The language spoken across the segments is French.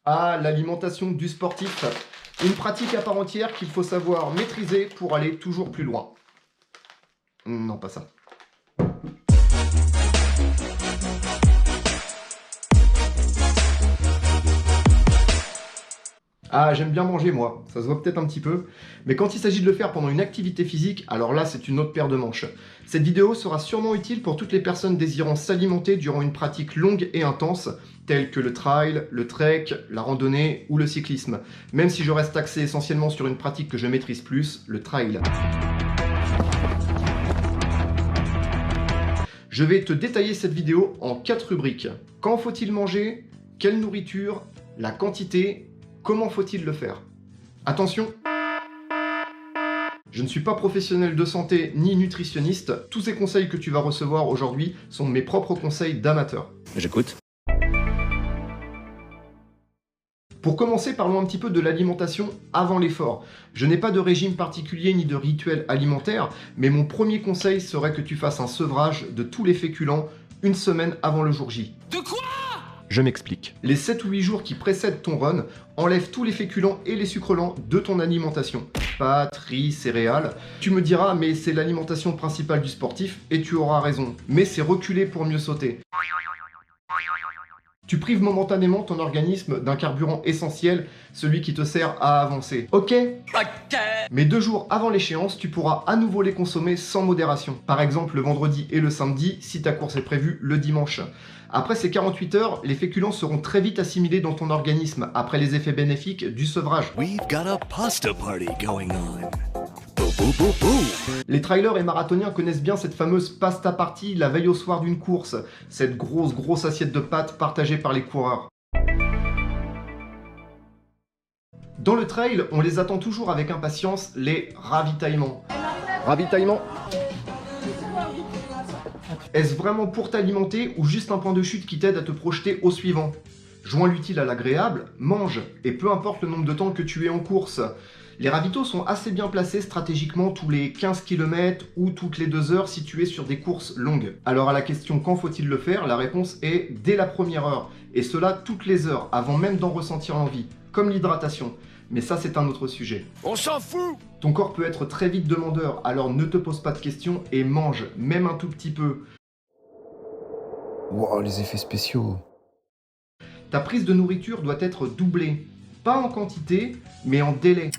Ah, l'alimentation du sportif. Une pratique à part entière qu'il faut savoir maîtriser pour aller toujours plus loin. Non, pas ça. Ah, j'aime bien manger moi, ça se voit peut-être un petit peu, mais quand il s'agit de le faire pendant une activité physique, alors là c'est une autre paire de manches. Cette vidéo sera sûrement utile pour toutes les personnes désirant s'alimenter durant une pratique longue et intense, telle que le trail, le trek, la randonnée ou le cyclisme, même si je reste axé essentiellement sur une pratique que je maîtrise plus, le trail. Je vais te détailler cette vidéo en 4 rubriques. Quand faut-il manger? Quelle nourriture? La quantité? Comment faut-il le faire? Attention, je ne suis pas professionnel de santé ni nutritionniste. Tous ces conseils que tu vas recevoir aujourd'hui sont mes propres conseils d'amateur. J'écoute. Pour commencer, parlons un petit peu de l'alimentation avant l'effort. Je n'ai pas de régime particulier ni de rituel alimentaire, mais mon premier conseil serait que tu fasses un sevrage de tous les féculents une semaine avant le jour J. De quoi? Je m'explique. Les 7 ou 8 jours qui précèdent ton run, enlève tous les féculents et les sucres lents de ton alimentation. Pâtes, riz, céréales. Tu me diras, mais c'est l'alimentation principale du sportif, et tu auras raison. Mais c'est reculer pour mieux sauter. Tu prives momentanément ton organisme d'un carburant essentiel, celui qui te sert à avancer. Ok? Mais 2 jours avant l'échéance, tu pourras à nouveau les consommer sans modération. Par exemple le vendredi et le samedi, si ta course est prévue le dimanche. Après ces 48 heures, les féculents seront très vite assimilés dans ton organisme, après les effets bénéfiques du sevrage. We've got a pasta party going on. Les trailers et marathoniens connaissent bien cette fameuse pasta party la veille au soir d'une course, cette grosse assiette de pâtes partagée par les coureurs. Dans le trail, on les attend toujours avec impatience, les ravitaillements. Ravitaillement. Est-ce vraiment pour t'alimenter ou juste un point de chute qui t'aide à te projeter au suivant? Joins l'utile à l'agréable, mange, et peu importe le nombre de temps que tu es en course. Les ravitaux sont assez bien placés stratégiquement tous les 15 km ou toutes les 2 heures si tu es sur des courses longues. Alors à la question quand faut-il le faire, la réponse est dès la première heure, et cela toutes les heures, avant même d'en ressentir l'envie, comme l'hydratation. Mais ça c'est un autre sujet. On s'en fout! Ton corps peut être très vite demandeur, alors ne te pose pas de questions et mange, même un tout petit peu. Wow, les effets spéciaux. Ta prise de nourriture doit être doublée, pas en quantité, mais en délai.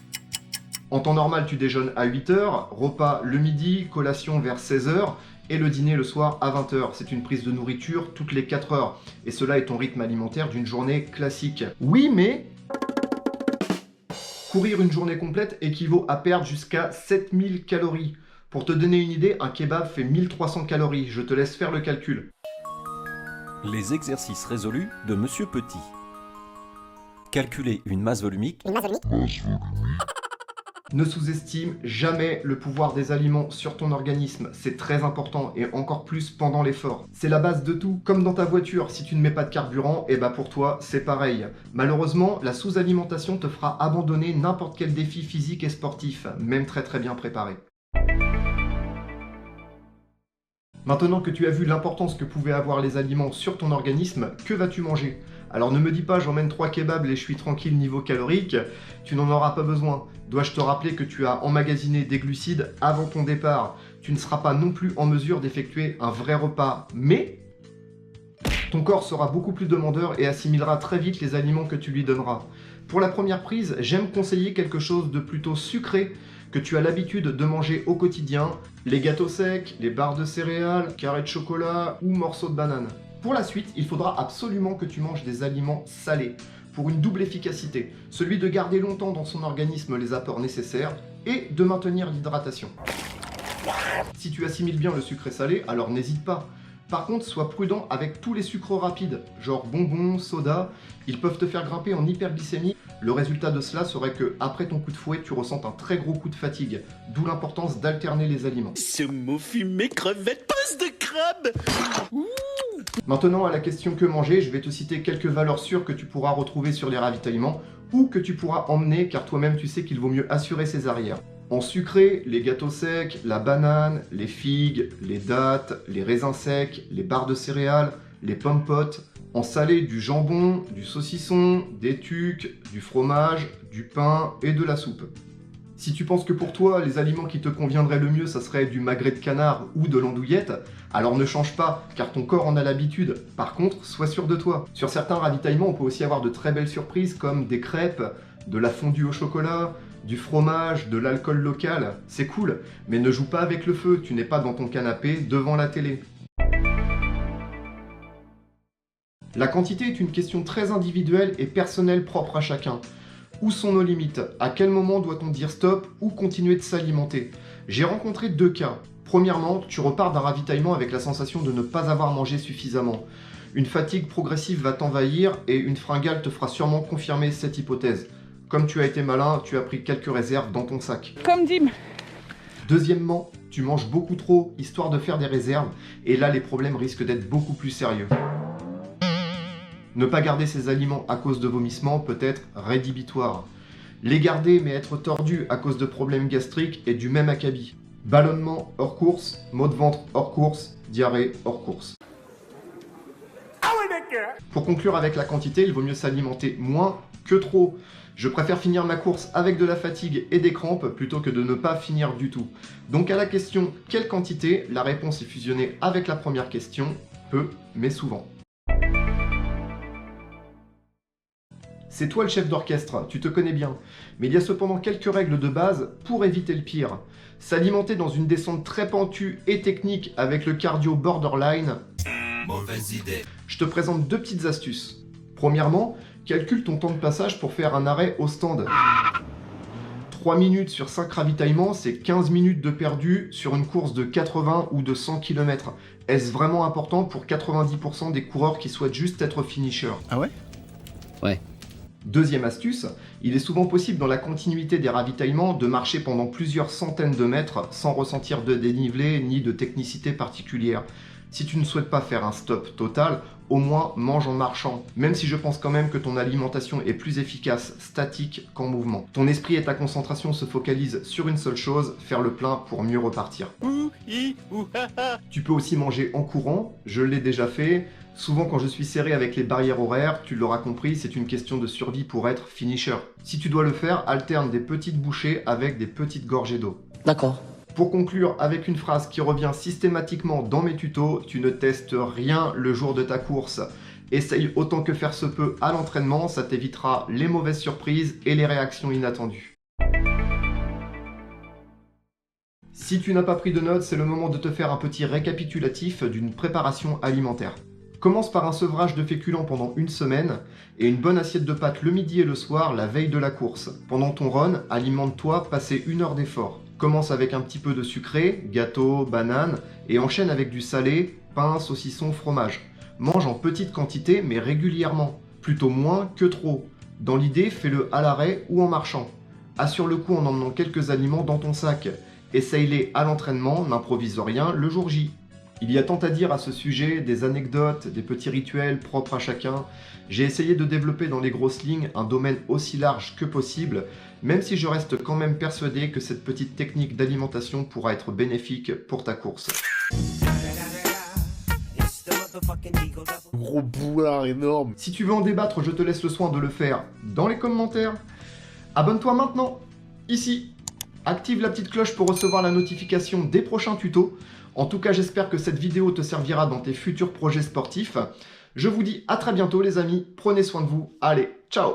En temps normal, tu déjeunes à 8h, repas le midi, collation vers 16h et le dîner le soir à 20h. C'est une prise de nourriture toutes les 4 heures. Et cela est ton rythme alimentaire d'une journée classique. Oui, mais courir une journée complète équivaut à perdre jusqu'à 7000 calories. Pour te donner une idée, un kebab fait 1300 calories. Je te laisse faire le calcul. Les exercices résolus de Monsieur Petit. Calculer une masse volumique. Ne sous-estime jamais le pouvoir des aliments sur ton organisme, c'est très important et encore plus pendant l'effort. C'est la base de tout, comme dans ta voiture, si tu ne mets pas de carburant, et bah pour toi c'est pareil. Malheureusement, la sous-alimentation te fera abandonner n'importe quel défi physique et sportif, même très bien préparé. Maintenant que tu as vu l'importance que pouvaient avoir les aliments sur ton organisme, que vas-tu manger? Alors ne me dis pas j'emmène 3 kebabs et je suis tranquille niveau calorique, tu n'en auras pas besoin. Dois-je te rappeler que tu as emmagasiné des glucides avant ton départ? Tu ne seras pas non plus en mesure d'effectuer un vrai repas, mais ton corps sera beaucoup plus demandeur et assimilera très vite les aliments que tu lui donneras. Pour la première prise, j'aime conseiller quelque chose de plutôt sucré que tu as l'habitude de manger au quotidien, les gâteaux secs, les barres de céréales, carrés de chocolat ou morceaux de banane. Pour la suite, il faudra absolument que tu manges des aliments salés, pour une double efficacité, celui de garder longtemps dans son organisme les apports nécessaires et de maintenir l'hydratation. Si tu assimiles bien le sucré salé, alors n'hésite pas. Par contre, sois prudent avec tous les sucres rapides, genre bonbons, soda, ils peuvent te faire grimper en hyperglycémie. Le résultat de cela serait que, après ton coup de fouet, tu ressentes un très gros coup de fatigue, d'où l'importance d'alterner les aliments. Saumon fumé, crevette, passe de crabe! Maintenant, à la question que manger, je vais te citer quelques valeurs sûres que tu pourras retrouver sur les ravitaillements ou que tu pourras emmener car toi-même tu sais qu'il vaut mieux assurer ses arrières. En sucré, les gâteaux secs, la banane, les figues, les dattes, les raisins secs, les barres de céréales, les pommes potes. En salé, du jambon, du saucisson, des tucs, du fromage, du pain et de la soupe. Si tu penses que pour toi, les aliments qui te conviendraient le mieux, ça serait du magret de canard ou de l'andouillette, alors ne change pas, car ton corps en a l'habitude. Par contre, sois sûr de toi. Sur certains ravitaillements, on peut aussi avoir de très belles surprises, comme des crêpes, de la fondue au chocolat, du fromage, de l'alcool local. C'est cool, mais ne joue pas avec le feu, tu n'es pas dans ton canapé devant la télé. La quantité est une question très individuelle et personnelle propre à chacun. Où sont nos limites? À quel moment doit-on dire stop ou continuer de s'alimenter? J'ai rencontré deux cas. Premièrement, tu repars d'un ravitaillement avec la sensation de ne pas avoir mangé suffisamment. Une fatigue progressive va t'envahir et une fringale te fera sûrement confirmer cette hypothèse. Comme tu as été malin, tu as pris quelques réserves dans ton sac. Comme Dim. Deuxièmement, tu manges beaucoup trop, histoire de faire des réserves, et là les problèmes risquent d'être beaucoup plus sérieux. Ne pas garder ces aliments à cause de vomissements peut être rédhibitoire. Les garder mais être tordu à cause de problèmes gastriques est du même acabit. Ballonnement hors course, maux de ventre hors course, diarrhée hors course. Pour conclure avec la quantité, il vaut mieux s'alimenter moins que trop. Je préfère finir ma course avec de la fatigue et des crampes plutôt que de ne pas finir du tout. Donc à la question « quelle quantité ?», la réponse est fusionnée avec la première question « peu mais souvent ». C'est toi le chef d'orchestre, tu te connais bien. Mais il y a cependant quelques règles de base pour éviter le pire. S'alimenter dans une descente très pentue et technique avec le cardio borderline. Mauvaise idée. Je te présente deux petites astuces. Premièrement, calcule ton temps de passage pour faire un arrêt au stand. 3 minutes sur 5 ravitaillements, c'est 15 minutes de perdu sur une course de 80 ou de 100 km. Est-ce vraiment important pour 90% des coureurs qui souhaitent juste être finishers? Ah ouais? Ouais. Deuxième astuce, il est souvent possible dans la continuité des ravitaillements de marcher pendant plusieurs centaines de mètres sans ressentir de dénivelé ni de technicité particulière. Si tu ne souhaites pas faire un stop total, au moins mange en marchant, même si je pense quand même que ton alimentation est plus efficace statique qu'en mouvement. Ton esprit et ta concentration se focalisent sur une seule chose, faire le plein pour mieux repartir. Tu peux aussi manger en courant, je l'ai déjà fait. Souvent quand je suis serré avec les barrières horaires, tu l'auras compris, c'est une question de survie pour être finisher. Si tu dois le faire, alterne des petites bouchées avec des petites gorgées d'eau. D'accord. Pour conclure avec une phrase qui revient systématiquement dans mes tutos, tu ne testes rien le jour de ta course. Essaye autant que faire se peut à l'entraînement, ça t'évitera les mauvaises surprises et les réactions inattendues. Si tu n'as pas pris de notes, c'est le moment de te faire un petit récapitulatif d'une préparation alimentaire. Commence par un sevrage de féculents pendant une semaine et une bonne assiette de pâtes le midi et le soir la veille de la course. Pendant ton run, alimente-toi, passez 1 heure d'effort. Commence avec un petit peu de sucré, gâteau, banane, et enchaîne avec du salé, pain, saucisson, fromage. Mange en petite quantité mais régulièrement, plutôt moins que trop. Dans l'idée, fais-le à l'arrêt ou en marchant. Assure le coup en emmenant quelques aliments dans ton sac. Essaye-les à l'entraînement, n'improvise rien le jour J. Il y a tant à dire à ce sujet, des anecdotes, des petits rituels propres à chacun. J'ai essayé de développer dans les grosses lignes un domaine aussi large que possible, même si je reste quand même persuadé que cette petite technique d'alimentation pourra être bénéfique pour ta course. Gros boulard énorme. Si tu veux en débattre, je te laisse le soin de le faire dans les commentaires. Abonne-toi maintenant, ici. Active la petite cloche pour recevoir la notification des prochains tutos. En tout cas, j'espère que cette vidéo te servira dans tes futurs projets sportifs. Je vous dis à très bientôt les amis, prenez soin de vous, allez, ciao!